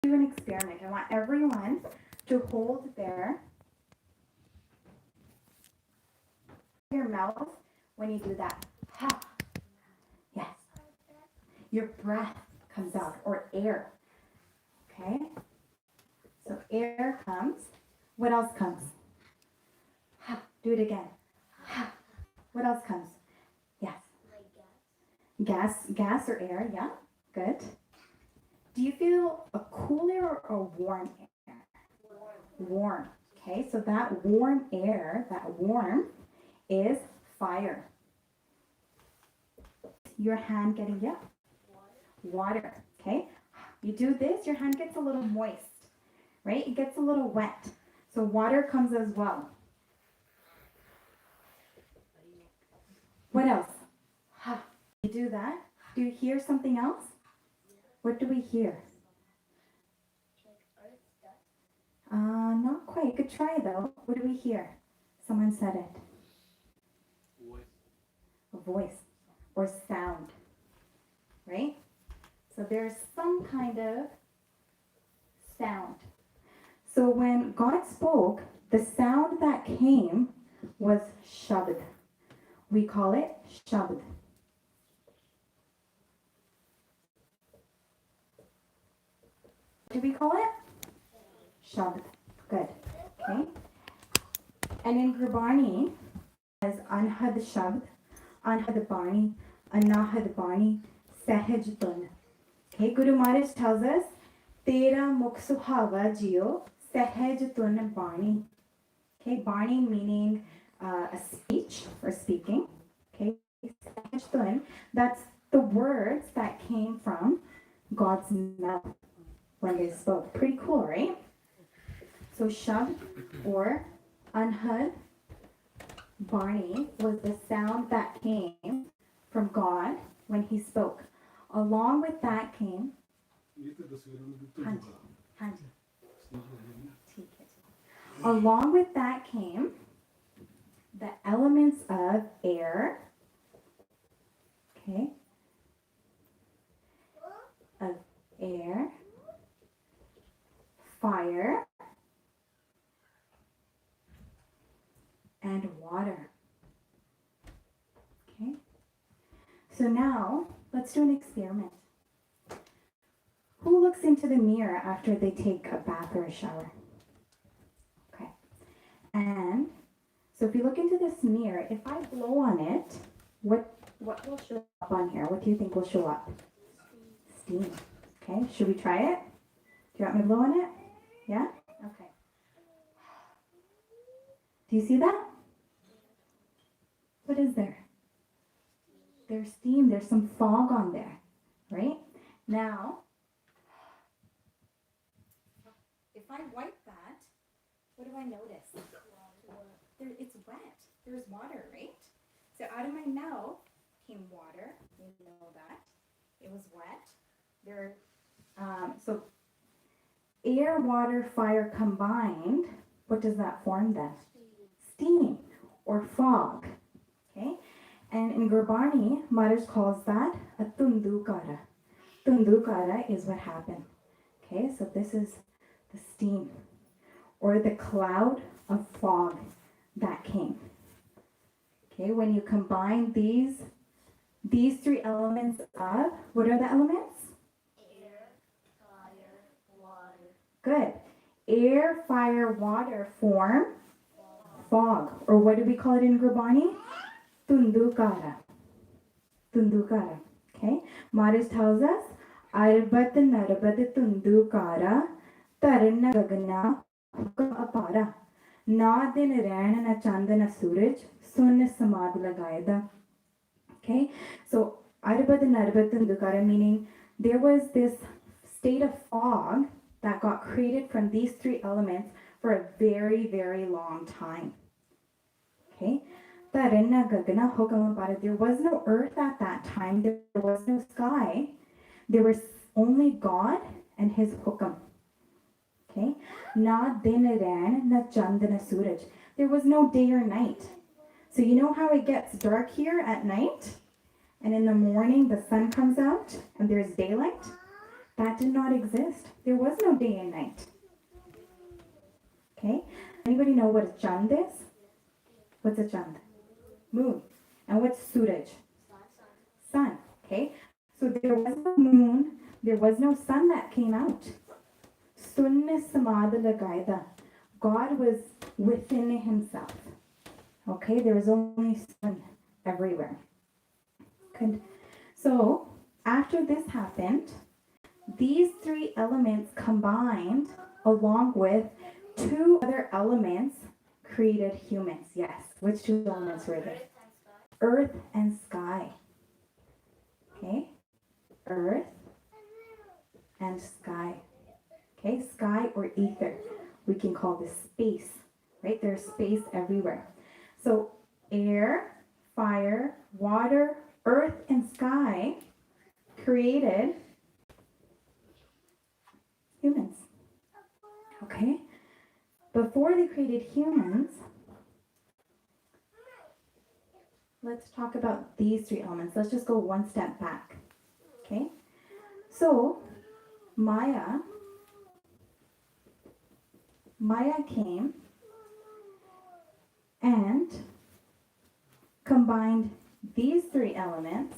Do an experiment. I want everyone to hold your mouth when you do that. Ha. Yes. Your breath comes out, or air. Okay? So air comes. What else comes? Ha. Do it again. Ha. What else comes? Yes. Gas or air, yeah. Good. Do you feel a cool air or a warm air? Warm. Okay, so that warm air, that warm is fire. Your hand getting, yeah, water. Okay, you do this, your hand gets a little moist, right? It gets a little wet. So water comes as well. What else? You do that. Do you hear something else? What do we hear? Not quite. You could try though. What do we hear? Someone said it. A voice or sound, right? So there's some kind of sound. So when God spoke, the sound that came was shabd. We call it shabd. What do we call it? Shabd. Good. Okay. And in Gurbani, as Anhad Shabd, Anhad Bani, Anahad Bani, Sahaj Tun. Okay, Guru Maharaj tells us, Tera Mukh Suhava Jio, Sahaj Tun Bani. Okay, Bani meaning a speech or speaking. Okay, Sahaj Tun, that's the words that came from God's mouth when they spoke. Pretty cool, right? So Shabd or Anhad Bani was the sound that came from God when he spoke. Along with that came Along with that came the elements of air, okay, of air, fire, and water. Okay? So now, let's do an experiment. Who looks into the mirror after they take a bath or a shower? Okay. And so if you look into this mirror, if I blow on it, what will show up on here? What do you think will show up? Steam. Okay, should we try it? Do you want me to blow on it? Yeah? Okay. Do you see that? What is there? There's steam, there's some fog on there, right? Now, if I wipe that, what do I notice? It's wet. There's water, right? So out of my mouth came water. You know that. It was wet. So air, water, fire combined, what does that form then? Steam or fog. Okay? And in Gurbani, Maharaj calls that a tundukara. Tundukara is what happened. Okay, so this is the steam or the cloud of fog that came. Okay, when you combine these three elements of, what are the elements? Air, fire, water. Good. Air, fire, water form fog. Or what do we call it in Gurbani? Tundukara. Tundukara. Okay? Maharaj tells us, Arbat Narbat Tundukara Tarana Gagana Hukam Apara. Na din ran na chandana suraj sun samad lagayda. Okay? So Arbat Narbat Tundukara meaning there was this state of fog that got created from these three elements for a very, very long time. Okay? There was no earth at that time. There was no sky. There was only God and His hukam. Okay? Na din ran na chandana suraj. There was no day or night. So you know how it gets dark here at night? And in the morning the sun comes out and there's daylight? That did not exist. There was no day and night. Okay? Anybody know what a chand is? What's a chand? Moon. And what's suraj? Sun. Okay? So there was no moon, there was no sun that came out. Sunna samadha lagaida. God was within himself. Okay? There was only sun everywhere. Good. So after this happened, these three elements combined along with two other elements created humans. Yes. Which two elements were there? Earth and sky. Okay? Earth and sky. Okay? Sky or ether. We can call this space. Right? There's space everywhere. So air, fire, water, earth, and sky created humans. Okay? Before they created humans, let's talk about these three elements. Let's just go one step back. Okay? So, Maya came and combined these three elements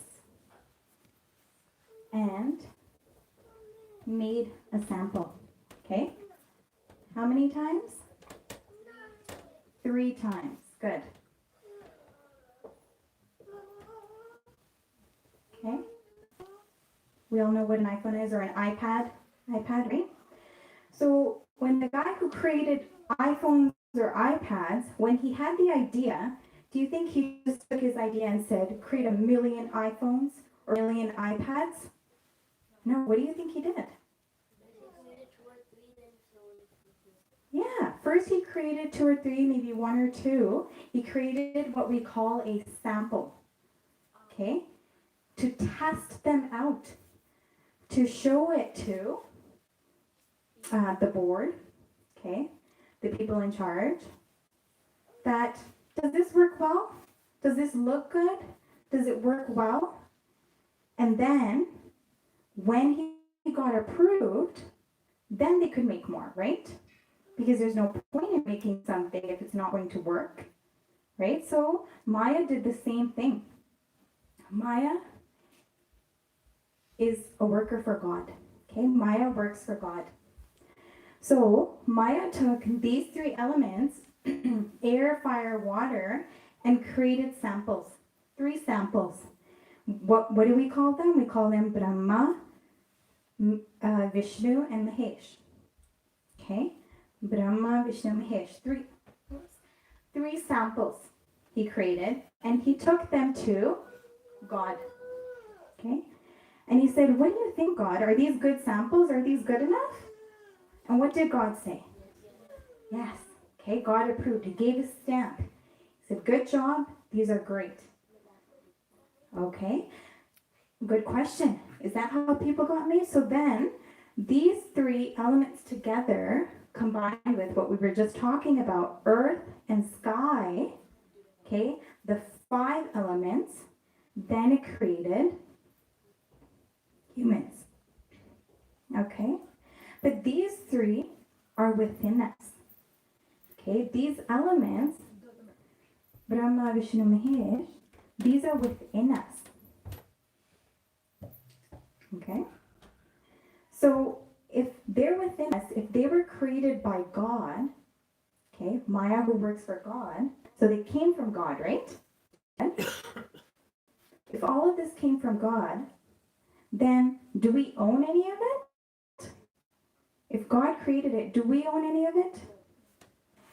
and made a sample. Okay? How many times? 3 times. Good. Okay? We all know what an iPhone is or an iPad. iPad, right? So when the guy who created iPhones or iPads, when he had the idea, do you think he just took his idea and said, create 1 million iPhones or 1 million iPads? No, what do you think he did? Yeah, first he created 2 or 3, maybe 1 or 2. He created what we call a sample, okay? To test them out, to show it to the board, okay? The people in charge, that does this work well? Does this look good? Does it work well? And then when he got approved, then they could make more, right? Because there's no point in making something if it's not going to work, right? So Maya did the same thing. Maya is a worker for God, okay? Maya works for God. So Maya took these 3 elements, air, fire, water, and created samples, 3 samples. What do we call them? We call them Brahma, Vishnu, and Mahesh. Okay? Brahma, Vishnu, Mahesh. 3 samples he created, and he took them to God. Okay? And he said, what do you think, God? Are these good samples? Are these good enough? And what did God say? Yes. Okay, God approved. He gave a stamp. He said, good job. These are great. Okay. Good question. Is that how people got made? So then, these 3 elements together, combined with what we were just talking about, earth and sky, okay, the 5 elements, then it created humans. Okay? But these 3 are within us. Okay? These elements, Brahma, Vishnu, Mahesh, these are within us. Okay? So, if they're within us, if they were created by God, okay, Maya who works for God, so they came from God, right? If all of this came from God, then do we own any of it? If God created it, do we own any of it?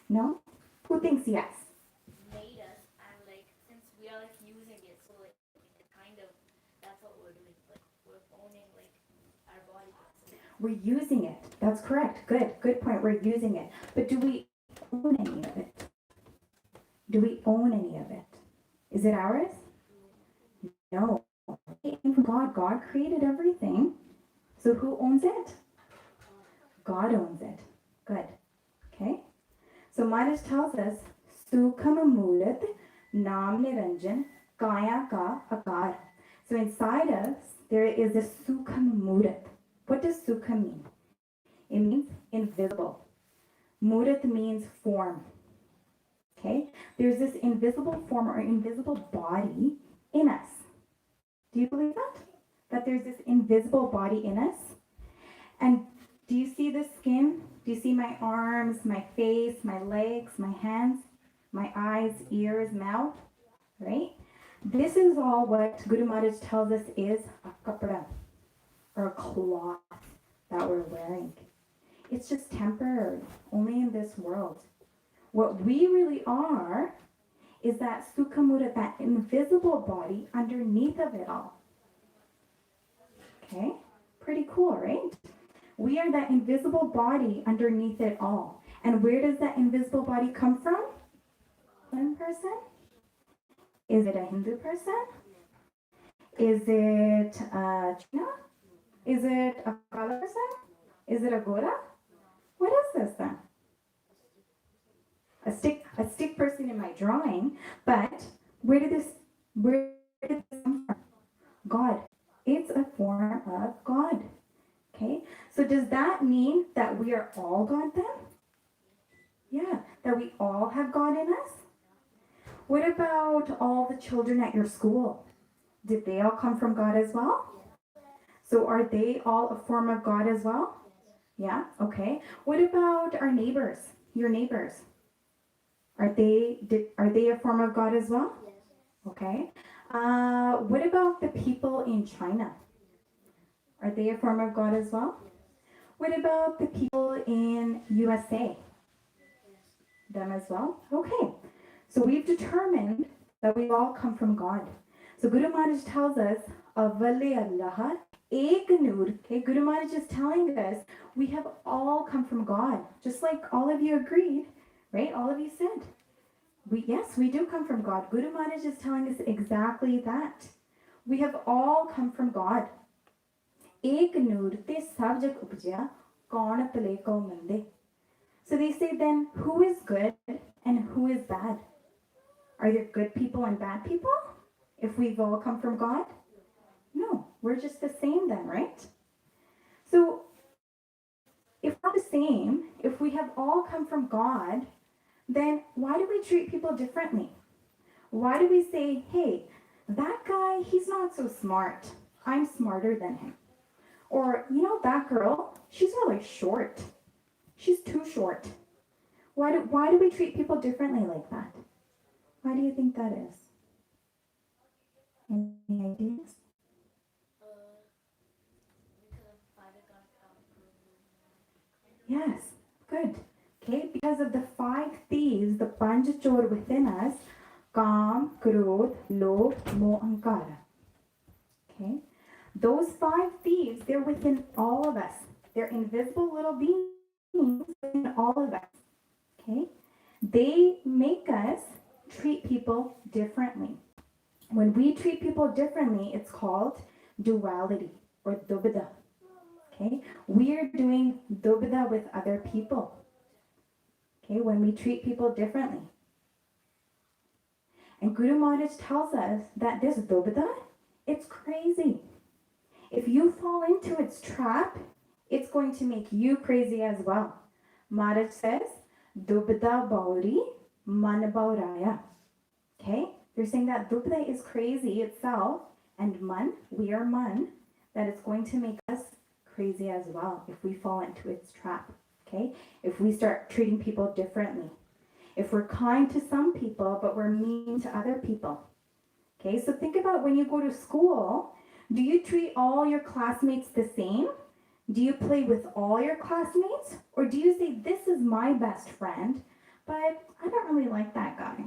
No? Who thinks yes? Made us, and like since we are like using it, so like it kind of that's what we're doing. Like we're owning like our body. We're using it. That's correct. Good point. We're using it. But do we own any of it? Do we own any of it? Is it ours? No. It came from God. God created everything. So who owns it? God owns it. Good. Okay? So Maharaj tells us, Sukham Mulat Nam Niranjan Kaya Ka Akar. So inside us, there is a Sukham Murat. What does sukha mean? It means invisible. Murat means form. Okay? There's this invisible form or invisible body in us. Do you believe that? That there's this invisible body in us? And do you see the skin? Do you see my arms, my face, my legs, my hands, my eyes, ears, mouth? Right? This is all what Guru Maharaj tells us is a kapra, or a cloth that we're wearing. It's just temporary, only in this world. What we really are is that Sukhamura, that invisible body underneath of it all. Okay? Pretty cool, right? We are that invisible body underneath it all. And where does that invisible body come from? One person? Is it a Hindu person? Is it China? Is it a Kala person? Is it a Gora? What is this then? A stick person in my drawing, but where did this come from? God. It's a form of God. Okay? So does that mean that we are all God then? Yeah, that we all have God in us? What about all the children at your school? Did they all come from God as well? So are they all a form of God as well? Yeah, okay. What about our neighbors? Your neighbors? Are they a form of God as well? Okay. What about the people in China? Are they a form of God as well? What about the people in USA? Them as well? Okay. So we've determined that we all come from God. So Guru Maharaj tells us, Avale Allah Ek Noor. Okay, Guru Maharaj is telling us we have all come from God. Just like all of you agreed, right? All of you said. Yes, we do come from God. Guru Maharaj is telling us exactly that. We have all come from God. Ek Noor te sab jag upjya, kaun pale ko mande. So they say then, who is good and who is bad? Are there good people and bad people if we've all come from God? No, we're just the same then, right? So if we're the same, if we have all come from God, then why do we treat people differently? Why do we say, hey, that guy, he's not so smart. I'm smarter than him. Or, that girl, she's really short. She's too short. Why do we treat people differently like that? Why do you think that is? Any ideas? Yes, good. Okay, because of the 5 thieves, the Panch Chor within us, Kam, Krodh, Lobh, Moh, Ankara. Okay, those 5 thieves, they're within all of us. They're invisible little beings within all of us. Okay, they make us treat people differently. When we treat people differently, it's called duality or dubida. Okay, we are doing dubida with other people. Okay, when we treat people differently. And Guru Maharaj tells us that this dubida, it's crazy. If you fall into its trap, it's going to make you crazy as well. Maharaj says, dubida bauri man bauraya. Okay, they're saying that dubida is crazy itself, and man, we are man, that it's going to make us crazy as well if we fall into its trap. Okay, if we start treating people differently, if we're kind to some people but we're mean to other people. Okay, so think about when you go to school, do you treat all your classmates the same? Do you play with all your classmates? Or do you say, this is my best friend, but I don't really like that guy.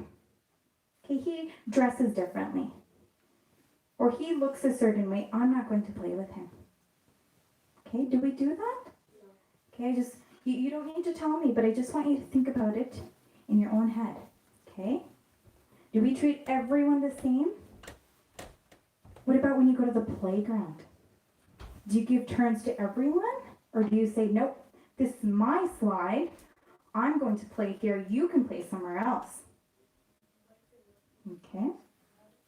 Okay, he dresses differently. Or he looks a certain way, I'm not going to play with him. Okay, do we do that? Okay, you don't need to tell me, but I just want you to think about it in your own head. Okay? Do we treat everyone the same? What about when you go to the playground? Do you give turns to everyone? Or do you say, nope, this is my slide. I'm going to play here. You can play somewhere else. Okay?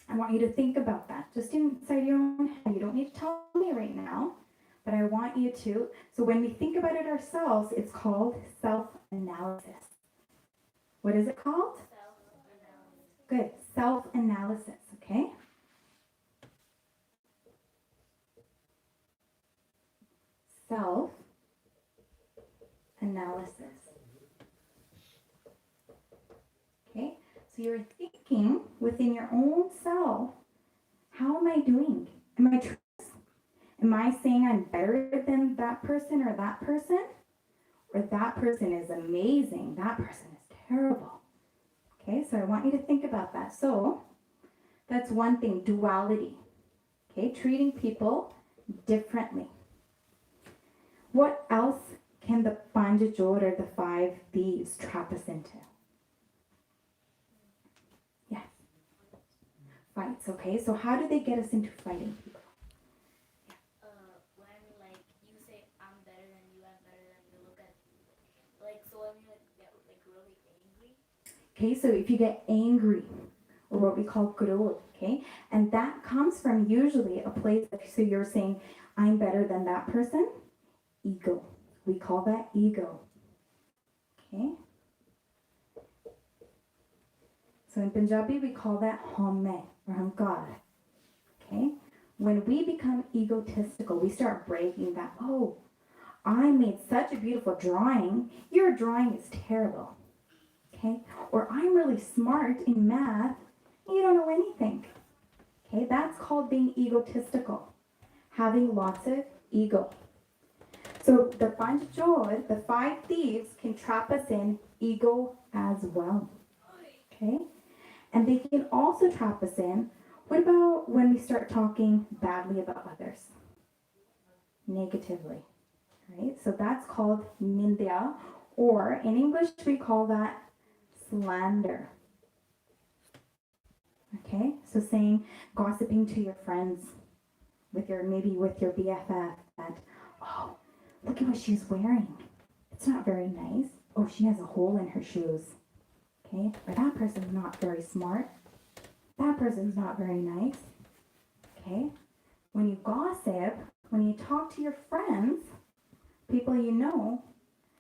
I want you to think about that. Just inside your own head. You don't need to tell me right now. But I want you to, so when we think about it ourselves, it's called self-analysis. What is it called? Self-analysis. Good. Self-analysis, okay? Self-analysis. Okay? So you're thinking within your own self, how am I doing? Am I am I saying I'm better than that person or that person? Or that person is amazing, that person is terrible. Okay, so I want you to think about that. So that's one thing, duality. Okay, treating people differently. What else can the Panjajod or the five thieves trap us into? Yes, fights. Okay, so how do they get us into fighting people? When like you say I'm better than you, I'm better than you, look at like so when you like get like really angry. Okay, so if you get angry, or what we call krodh, okay, and that comes from usually a place, so you're saying, I'm better than that person, ego. We call that ego, okay? So in Punjabi, we call that homme, or hamkar, okay? When we become egotistical, we start breaking that, oh, I made such a beautiful drawing, your drawing is terrible, okay? Or I'm really smart in math, you don't know anything. Okay, that's called being egotistical, having lots of ego. So the Panchajod, the five thieves, can trap us in ego as well. Okay, and they can also trap us in, what about when we start talking badly about others? Negatively, right? So that's called nindya, or in English we call that slander. Okay, so saying, gossiping to your friends, maybe with your BFF, that, oh, look at what she's wearing. It's not very nice. Oh, she has a hole in her shoes. Okay, or that person's not very smart. That person's not very nice. Okay, when you gossip, when you talk to your friends, people you know,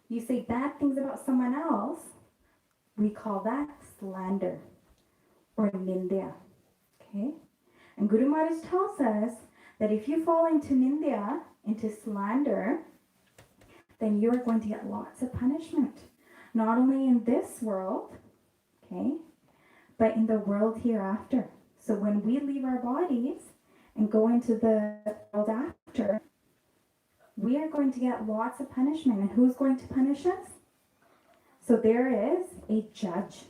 you say bad things about someone else, we call that slander or nindya. Okay, and Guru Maharaj tells us that if you fall into nindya, into slander, then you're going to get lots of punishment. Not only in this world, okay, but in the world hereafter. So when we leave our bodies and go into the world after, we are going to get lots of punishment. And who's going to punish us? So there is a judge.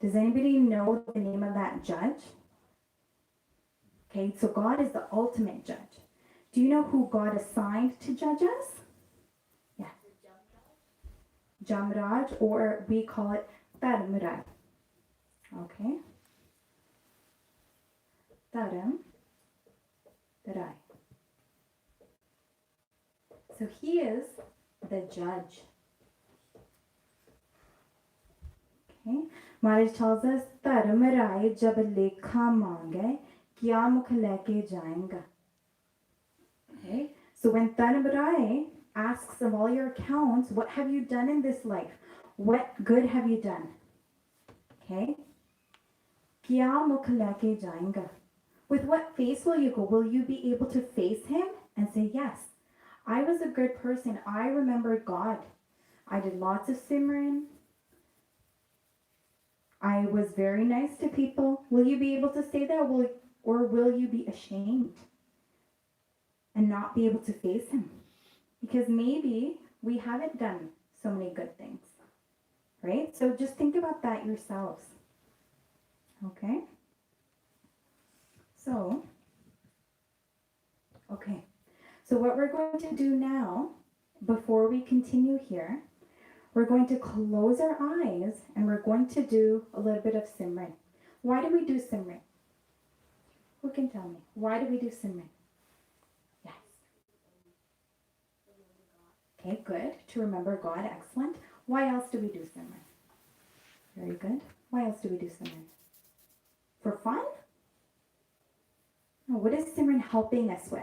Does anybody know the name of that judge? Okay, so God is the ultimate judge. Do you know who God assigned to judge us? Yeah. Jamraj, or we call it Dharamraj. Okay. Dharamraj. So he is the judge. Okay. Maharaj tells us, Dharamraj jab lekha mange, kya mukh leke jayenge. Okay. So when Dharamraj asks of all your accounts, what have you done in this life? What good have you done? Okay. Kya mukh leke jayenge. With what face will you go? Will you be able to face him and say, yes, I was a good person. I remembered God. I did lots of Simran. I was very nice to people. Will you be able to say that? Or will you be ashamed and not be able to face him? Because maybe we haven't done so many good things, right? So just think about that yourselves. Okay? So, okay. So what we're going to do now, before we continue here, we're going to close our eyes and we're going to do a little bit of Simran. Why do we do Simran? Who can tell me? Why do we do Simran? Yes. Okay, good. To remember God, excellent. Why else do we do Simran? Very good. Why else do we do Simran? For fun? No, what is Simran helping us with?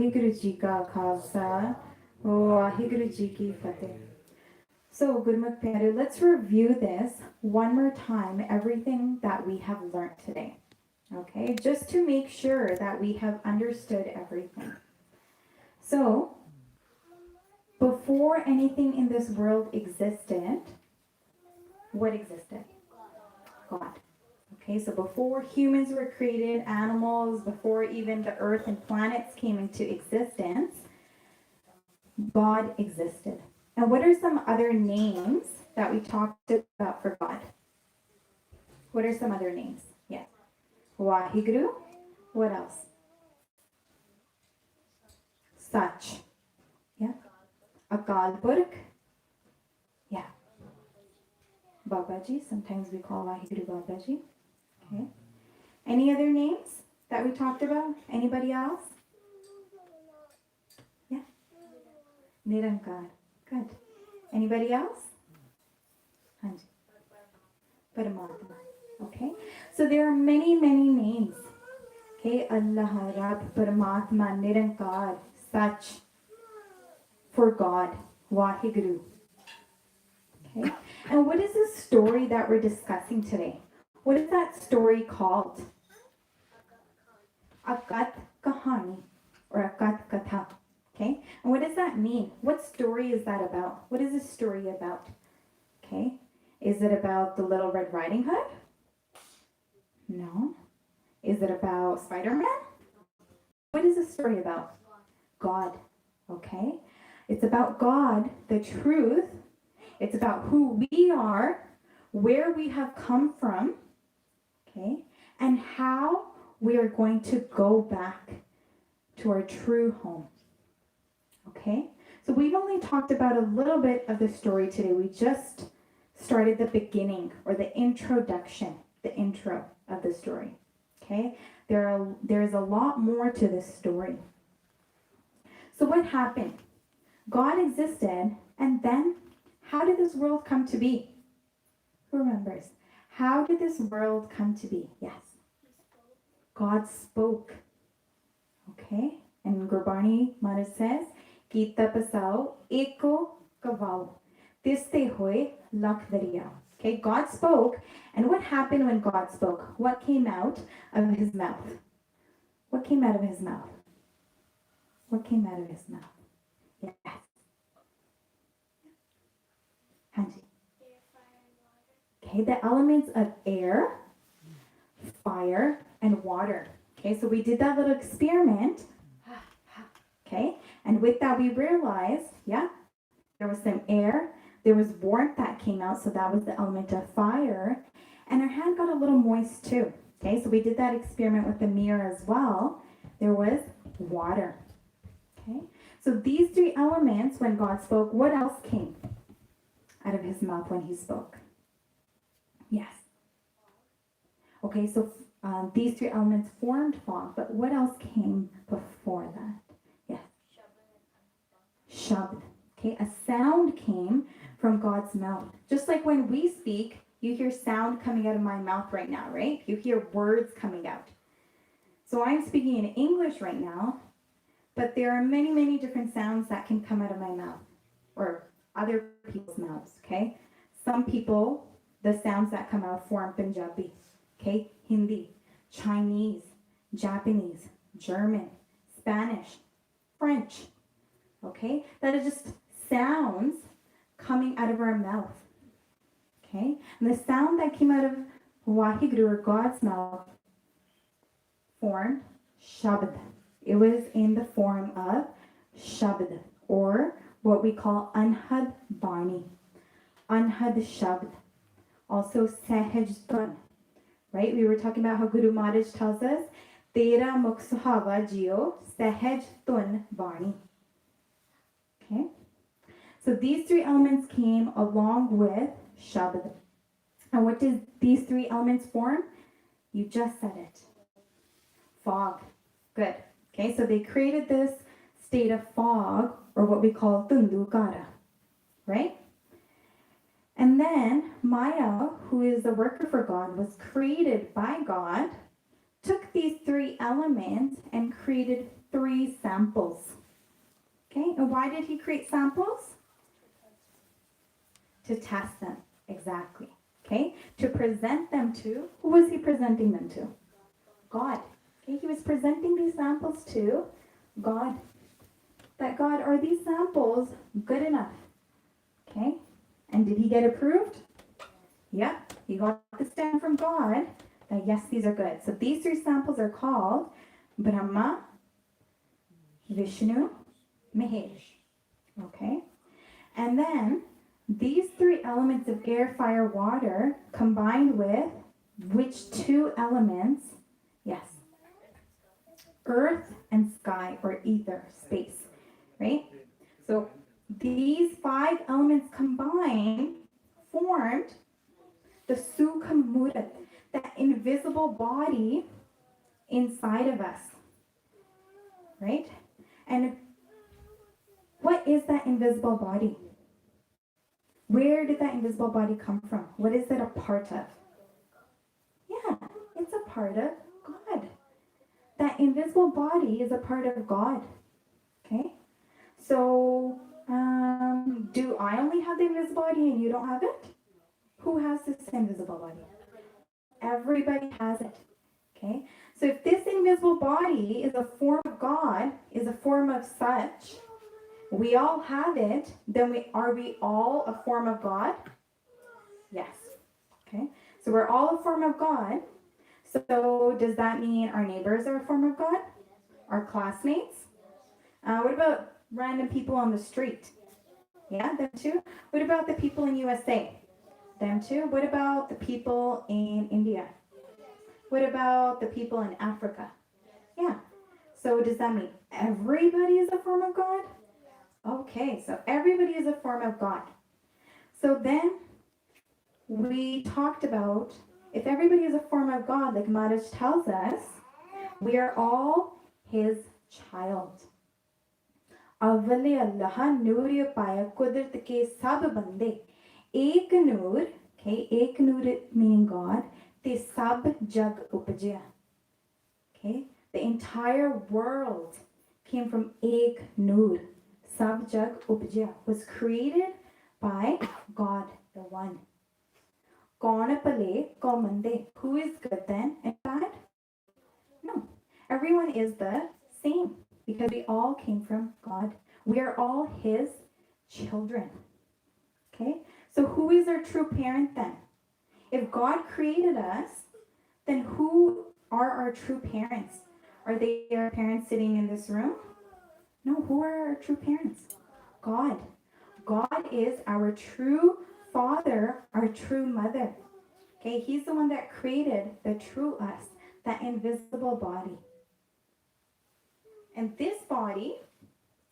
Waheguru ji ਕਾ ਖਾਲਸਾ ਵਾਹਿਗੁਰੂ ਜੀ ਕੀ ਫਤਿਹ. So, Gurmukh Pyare, let's review this one more time, everything that we have learned today. Okay, just to make sure that we have understood everything. So, before anything in this world existed, what existed? God. Okay, so before humans were created, animals, before even the earth and planets came into existence, God existed. And what are some other names that we talked about for God? What are some other names? Yes. Wahiguru. What else? Sach. Yeah. Akal Purkh. Yeah. Babaji. Sometimes we call Wahiguru Babaji. Okay. Any other names that we talked about? Anybody else? Yeah. Nirankar. Good. Anybody else? Hanji. Paramatma. Okay. So there are many, many names. Okay. Allah, Rab, Paramatma, Nirankar, Sach, for God, Wahiguru. Okay. And what is the story that we're discussing today? What is that story called? Akat Kahani or Akat Katha. Okay. And what does that mean? What story is that about? What is this story about? Okay. Is it about the Little Red Riding Hood? No. Is it about Spider-Man? What is the story about? God. Okay. It's about God, the truth. It's about who we are, where we have come from, okay, and how we are going to go back to our true home. Okay? So we've only talked about a little bit of the story today. We just started the beginning or the introduction, the intro of the story. Okay? There's a lot more to this story. So what happened? God existed, and then how did this world come to be? Who remembers? How did this world come to be? Yes. God spoke. Okay? And Gurbani Maharaj says, Kita pasao eko kavao. Tiste hoy lakh dariya. Okay, God spoke, and what happened when God spoke? What came out of his mouth? What came out of his mouth? What came out of his mouth? Yes. Hanji. Okay, the elements of air, fire, and water. Okay, so we did that little experiment. Okay, and with that we realized, yeah, there was some air, there was warmth that came out, so that was the element of fire, and our hand got a little moist too. Okay, so we did that experiment with the mirror as well. There was water. Okay, so these three elements, when God spoke, what else came out of his mouth when he spoke? Yes. Okay, so these three elements formed fog, but what else came before that? Yes. Shabd. Okay, a sound came from God's mouth. Just like when we speak, you hear sound coming out of my mouth right now, right? You hear words coming out. So I'm speaking in English right now, but there are many, many different sounds that can come out of my mouth or other people's mouths, okay? Some people, the sounds that come out form Punjabi, okay? Hindi, Chinese, Japanese, German, Spanish, French, okay? That is just sounds coming out of our mouth, okay? And the sound that came out of Wahiguru or God's mouth formed Shabd. It was in the form of Shabd, or what we call Anhad Bani, Anhad Shabd, also Sahaj Tun, right? We were talking about how Guru Maharaj tells us, Tera Mukh Suhava Jio Sahaj Tun Bani. Okay? So these three elements came along with Shabd. And what did these three elements form? You just said it. Fog. Good. Okay, so they created this state of fog, or what we call Tundukara, right? And then Maya, who is the worker for God, was created by God, took these three elements and created 3 samples. Okay, and why did he create samples? To test them, exactly. Okay, to present them to, who was he presenting them to? God. Okay, he was presenting these samples to God. That God, are these samples good enough? Okay, and did he get approved? Yep, he got the stamp from God that yes, these are good. So these 3 samples are called Brahma, Vishnu, Mahesh. Okay, and then these 3 elements of air, fire, water combined with which 2 elements? Yes, earth and sky or ether, space, right? So these 5 elements combined formed the Sukha Murat, that invisible body inside of us, right? And what is that invisible body? Where did that invisible body come from? What is it a part of? Yeah, it's a part of God. That invisible body is a part of God. Okay? So, do I only have the invisible body and you don't have it? Who has this invisible body? Everybody has it. Okay? So if this invisible body is a form of God, is a form of such, we all have it, then are we all a form of God? Yes. Okay? So we're all a form of God. So does that mean our neighbors are a form of God? Our classmates? What about random people on the street? Yeah, them too. What about the people in USA? Them too. What about the people in India? What about the people in Africa? Yeah. So does that mean everybody is a form of God? Okay, so everybody is a form of God. So then we talked about if everybody is a form of God, like Maharaj tells us, we are all his child. अव्वले अल्लाह नूर पाया कुदरत के सब बंदे एक नूर, okay, एक नूर meaning God, ते सब जग उपजया. Okay, the entire world came from ek noor. Sab jag upjaya was created by God, the one. Kaun pale kaun mande. Who is good then and bad? No, everyone is the same because we all came from God. We are all his children. Okay, so who is our true parent then? If God created us, then who are our true parents? Are they our parents sitting in this room? No, who are our true parents? God. God is our true father, our true mother. Okay, he's the one that created the true us, that invisible body. And this body,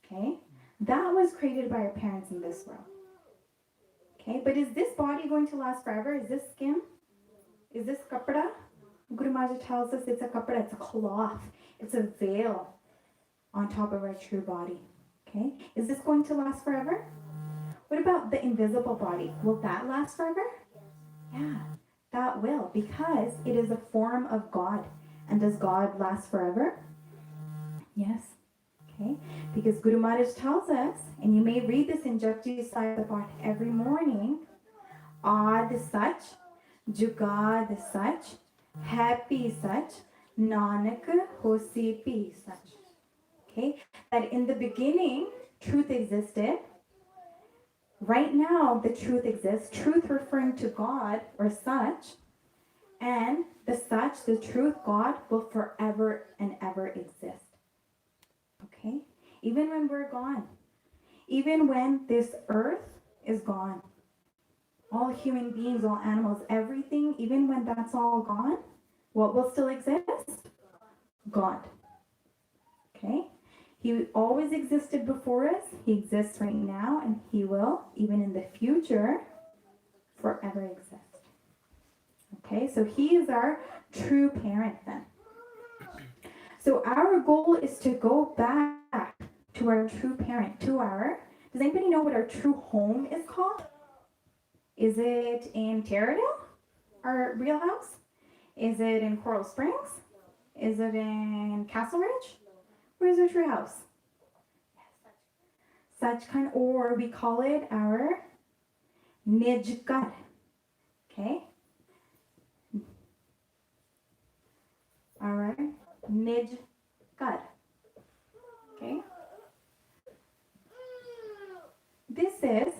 okay, that was created by our parents in this world. Okay, but is this body going to last forever? Is this skin? Is this kapda? Guru Maharaj tells us it's a kapda, it's a cloth, it's a veil on top of our true body. Okay, is this going to last forever? What about the invisible body? Will that last forever? Yeah, that will, because it is a form of God. And does God last forever? Yes. Okay, because Guru Maharaj tells us, and you may read this in Japji Sahib every morning, Ad Sach, Jugad Sach, Happy Sach, Nanak Hosi Pi Sach. Okay, that in the beginning, truth existed. Right now, the truth exists. Truth referring to God or such. And the such, the truth, God, will forever and ever exist. Okay? Even when we're gone. Even when this earth is gone. All human beings, all animals, everything, even when that's all gone, what will still exist? God. Okay? He always existed before us. He exists right now, and he will, even in the future, forever exist. Okay, so he is our true parent then. So our goal is to go back to our true parent, does anybody know what our true home is called? Is it in Taradale, our real house? Is it in Coral Springs? Is it in Castle Ridge? Where's our true house? Sachkhand, or we call it our Nijgar. Okay? Our Nijgar. Okay? This is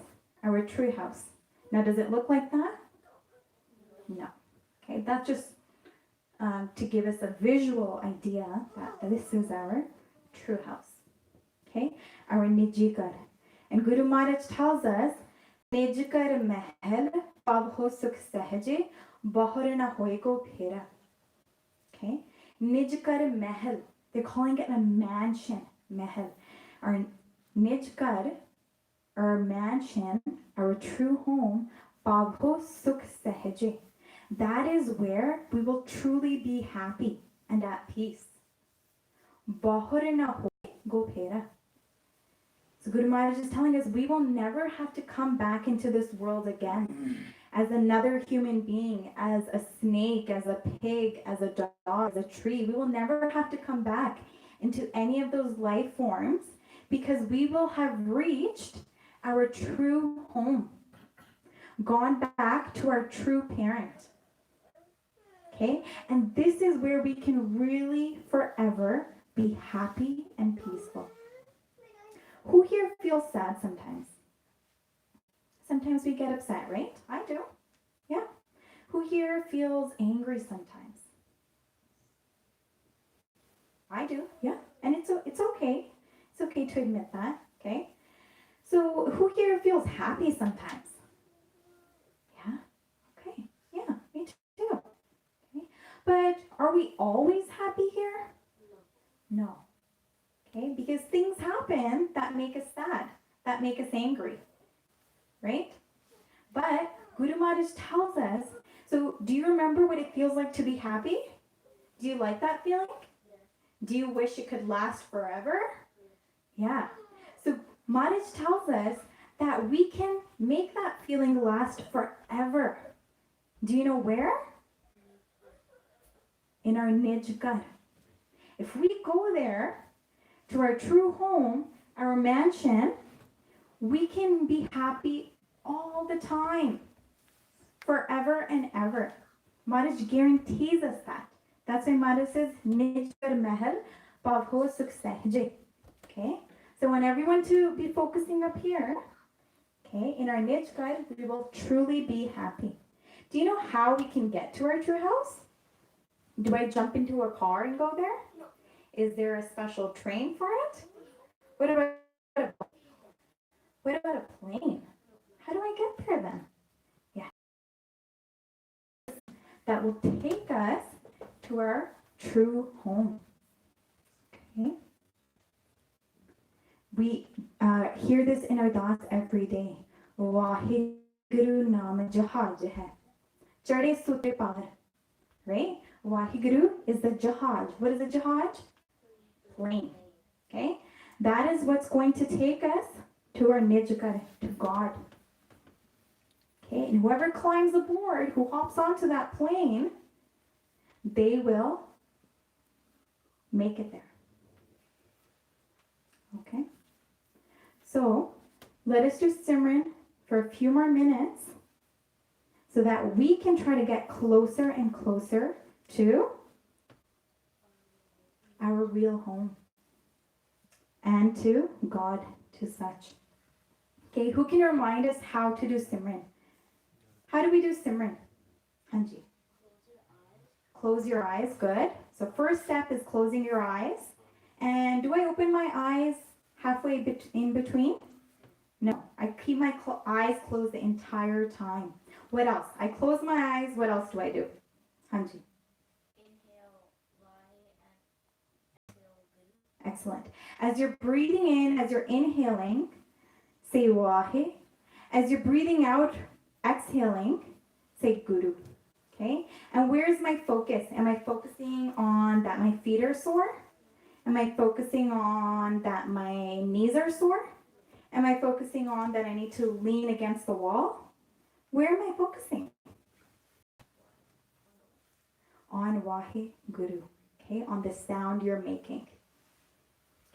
our tree house. Now, does it look like that? No. Okay, that's just to give us a visual idea that this is our true house. Okay, our Nijikar. And Guru Maharaj tells us, Nijikar mahal pavho sukh sahaje bahar na hoego phera. Okay, Nijikar mahal. They're calling it a mansion. Mahal. Our Nijkar, our mansion, our true home, pavho sukh sahaje. That is where we will truly be happy and at peace. Bahar na hoego phera. So Guru Maharaj is telling us we will never have to come back into this world again as another human being, as a snake, as a pig, as a dog, as a tree. We will never have to come back into any of those life forms because we will have reached our true home, gone back to our true parent. Okay? And this is where we can really forever be happy and peaceful. Who here feels sad sometimes? Sometimes we get upset, right? I do. Yeah. Who here feels angry sometimes? I do. Yeah. And it's okay. It's okay to admit that. Okay. So who here feels happy sometimes? Yeah. Okay. Yeah. Me too. Okay. But are we always happy here? No. Okay, because things happen that make us sad, that make us angry, right? But Guru Maharaj tells us, so do you remember what it feels like to be happy? Do you like that feeling? Do you wish it could last forever? Yeah. So Maharaj tells us that we can make that feeling last forever. Do you know where? In our Nijgar. If we go there, to our true home, our mansion, we can be happy all the time, forever and ever. Maharaj guarantees us that. That's why Maharaj says, Nijkar mahal pavho sukh sahaje. Okay? So I want everyone to be focusing up here. Okay? In our Nijkar, we will truly be happy. Do you know how we can get to our true house? Do I jump into a car and go there? Is there a special train for it? What about a plane? How do I get there then? Yeah. That will take us to our true home. Okay. We hear this in our thoughts every day. Waheguru Nama Jahaj hai. Chade sute par. Right? Waheguru is the Jahaj. What is a Jahaj? Plane. Okay? That is what's going to take us to our Nijkar, to God. Okay? And whoever climbs aboard, who hops onto that plane, they will make it there. Okay? So, let us do Simran for a few more minutes so that we can try to get closer and closer to our real home and to God, to such. Okay, who can remind us how to do Simran? How do we do Simran? Hanji. Close your eyes, good. So first step is closing your eyes. And do I open my eyes halfway in between? No, I keep my eyes closed the entire time. What else? I close my eyes. What else do I do? Hanji. Excellent. As you're breathing in, as you're inhaling, say Wahe. As you're breathing out, exhaling, say Guru. Okay? And where's my focus? Am I focusing on that my feet are sore? Am I focusing on that my knees are sore? Am I focusing on that I need to lean against the wall? Where am I focusing? On Wahe Guru. Okay? On the sound you're making.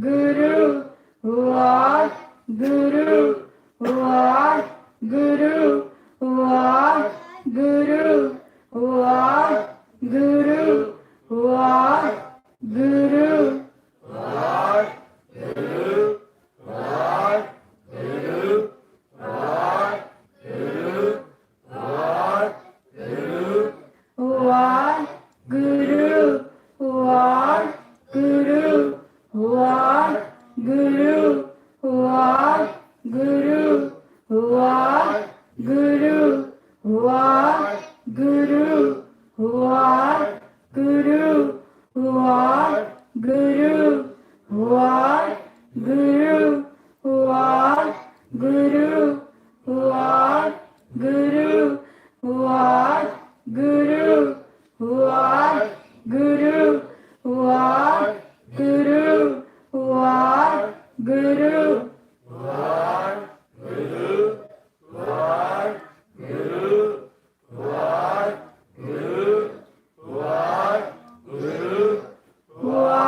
Guru, Wa, Guru, Wa, Guru, Wa, Guru, Wa, Guru, Wa, Guru. Wa, Guru, Wa, Guru, Wa, Guru, Wa, Guru, Wa, Guru, Wa, Guru, Wa, Guru, Wa, Guru, Wa, Guru, Wa, Guru, Wa, Guru, Wa, Guru, Wa, Guru, Wa, Guru, Wa, Guru. Wa,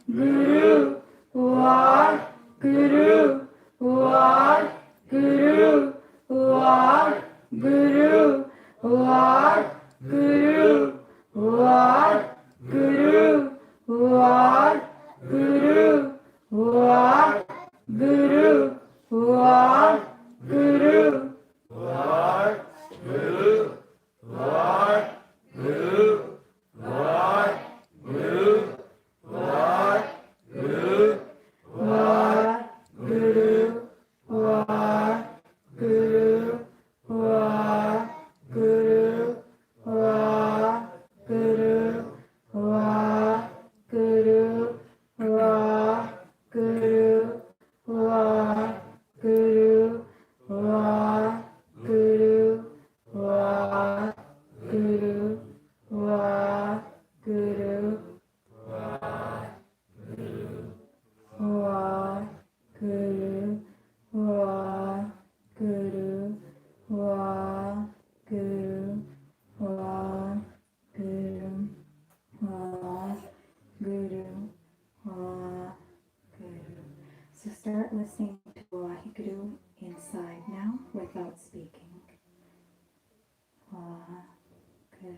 Guru, Wa, Guru, Wa, Guru, Wa, Guru, Wa, Guru, Wa, Guru, Wa, Guru, Wa, Guru, Wa, Guru. Wa, Guru, Wa, Guru, Wa, Guru, Wa, Guru, Wa, Guru, Wa, Guru, Wa, Guru, Wa, Guru, Wa, Guru, Wa, Guru, Wa, Guru, Wa, Guru, Wa, Guru, Wa, Guru, Wa, Guru, Wa, Guru. So start listening to Waheguru inside now without speaking. Waheguru.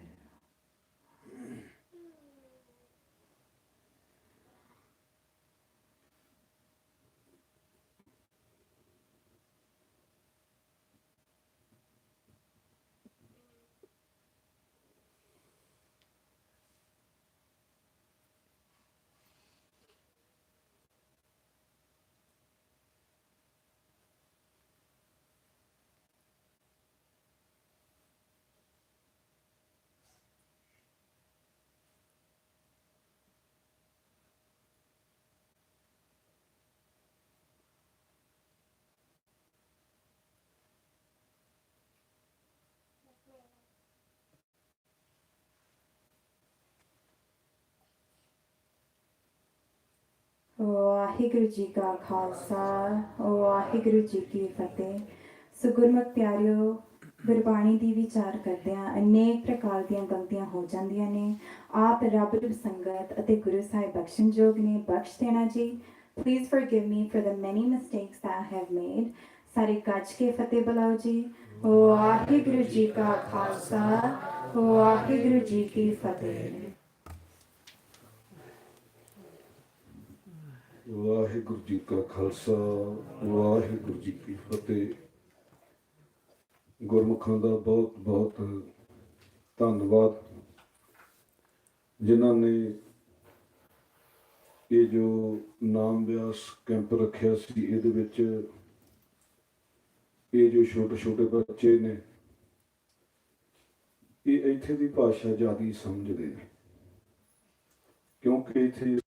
Waheguru ji ਕਾ ਖਾਲਸਾ ਵਾਹਿਗੁਰੂ ਜੀ ਕੀ ਫਤਿਹ। ਸੋ ਗੁਰਮੁਖ ਪਿਆਰਿਓ, ਗੁਰਬਾਣੀ ਦੀ ਵਿਚਾਰ ਕਰਦਿਆਂ ਅਨੇਕ ਪ੍ਰਕਾਰ ਦੀਆਂ ਗਲਤੀਆਂ ਹੋ ਜਾਂਦੀਆਂ ਨੇ। ਆਪ ਰੱਬ ਦੀ ਸੰਗਤ ਅਤੇ ਗੁਰੂ ਸਾਹਿਬ ਬਖਸ਼ਣਯੋਗ ਨੇ, ਬਖਸ਼ ਦੇਣਾ ਜੀ। Please forgive me for the ਮੈਨੀ mistakes that I have made। ਸਾਰੇ ਗੱਜ ਕੇ ਫਤਿਹ ਬੁਲਾਓ ਜੀ। ਵਾਹਿਗੁਰੂ ਜੀ ਕਾ ਖਾਲਸਾ ਵਾਹਿਗੁਰੂ ਜੀ ਕੀ ਫਤਿਹ। ਵਾਹਿਗੁਰੂ ਜੀ ਕਾ ਖਾਲਸਾ ਵਾਹਿਗੁਰੂ ਜੀ ਕੀ ਫਤਿਹ। ਗੁਰਮੁਖਾਂ ਦਾ ਬਹੁਤ ਬਹੁਤ ਧੰਨਵਾਦ, ਜਿਨ੍ਹਾਂ ਨੇ ਇਹ ਜੋ ਨਾਮ ਵਿਆਸ ਕੈਂਪ ਰੱਖਿਆ ਸੀ। ਇਹਦੇ ਵਿੱਚ ਇਹ ਜੋ ਛੋਟੇ ਛੋਟੇ ਬੱਚੇ ਨੇ, ਇਹ ਇੱਥੇ ਦੀ ਭਾਸ਼ਾ ਜ਼ਿਆਦਾ ਸਮਝਦੇ ਨੇ, ਕਿਉਂਕਿ ਇੱਥੇ